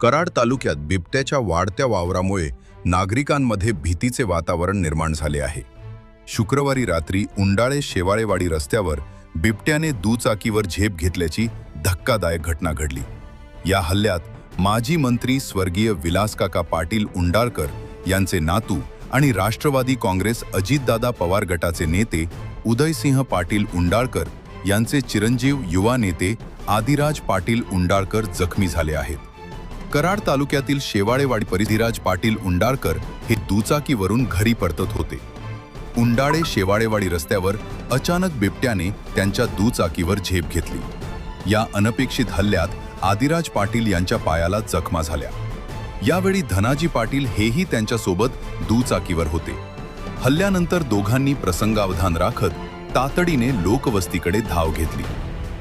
कराड तालुक्यात बिबट्याच्या वाढत्या वावरामुळे नागरिकांमध्ये भीतीचे वातावरण निर्माण झाले आहे. शुक्रवारी रात्री उंडाळे शेवाळेवाडी रस्त्यावर बिबट्याने दुचाकीवर झेप घेतल्याची धक्कादायक घटना घडली. या हल्ल्यात माजी मंत्री स्वर्गीय विलासकाका पाटील उंडाळकर यांचे नातू आणि राष्ट्रवादी काँग्रेस अजितदादा पवार गटाचे नेते उदयसिंह पाटील उंडाळकर यांचे चिरंजीव युवा नेते आदिराज पाटील उंडाळकर जखमी झाले आहेत. कराड तालुक्यातील शेवाळेवाडी परिधिराज पाटील उंडाळकर हे दुचाकीवरून घरी परतत होते. उंडाळे शेवाळेवाडी रस्त्यावर अचानक बिबट्याने त्यांच्या दुचाकीवर झेप घेतली. या अनपेक्षित हल्ल्यात आदिराज पाटील यांच्या पायाला जखमा झाल्या. यावेळी धनाजी पाटील हेही त्यांच्यासोबत दुचाकीवर होते. हल्ल्यानंतर दोघांनी प्रसंगावधान राखत तातडीने लोकवस्तीकडे धाव घेतली.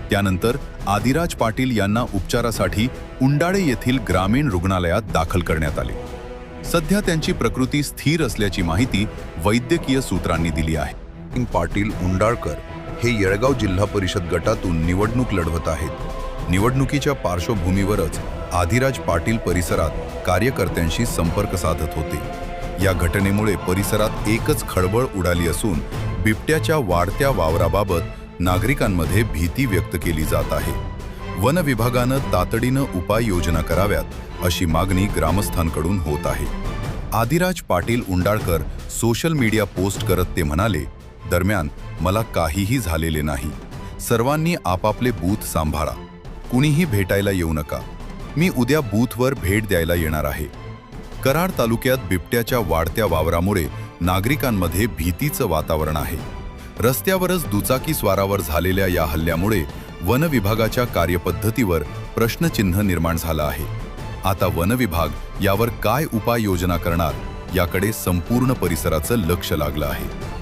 त्यानंतर आदिराज पाटील यांना उपचारासाठी उंडाळे येथील ग्रामीण रुग्णालयात दाखल करण्यात आले. सध्या त्यांची प्रकृती स्थिर असल्याची माहिती वैद्यकीय सूत्रांनी दिली आहे. पाटील उंडाळकर हे येळगाव जिल्हा परिषद गटातून निवडणूक लढवत आहेत. निवडणुकीच्या पार्श्वभूमीवरच आदिराज पाटील परिसरात कार्यकर्त्यांशी संपर्क साधत होते. या घटनेमुळे परिसरात एकच खळबळ उडाली असून बिबट्याच्या वाढत्या वावराबाबत नागरिकांमध्ये भीती व्यक्त केली जात आहे. वन विभागानं तातडीनं उपाययोजना कराव्यात अशी मागणी ग्रामस्थांकडून होत आहे. Adiraj Patil Undalkar social media post करत ते म्हणाले, दरम्यान मला काहीही झालेले नाही. सर्वांनी आपापले बूथ सांभाळा. कुणीही भेटायला येऊ नका. मी उद्या बूथवर भेट द्यायला येणार आहे. कराड तालुक्यात बिबट्याच्या वाढत्या वावरामुळे नागरिकांमध्ये भीतीचं वातावरण आहे. रस्त्यावरच दुचाकी स्वारावर झालेल्या या हल्ल्यामुळे वन विभागाच्या कार्यपद्धतीवर प्रश्नचिन्ह निर्माण झालं आहे. आता वन विभाग यावर काय उपाययोजना करणार याकडे संपूर्ण परिसराचं लक्ष लागलं आहे.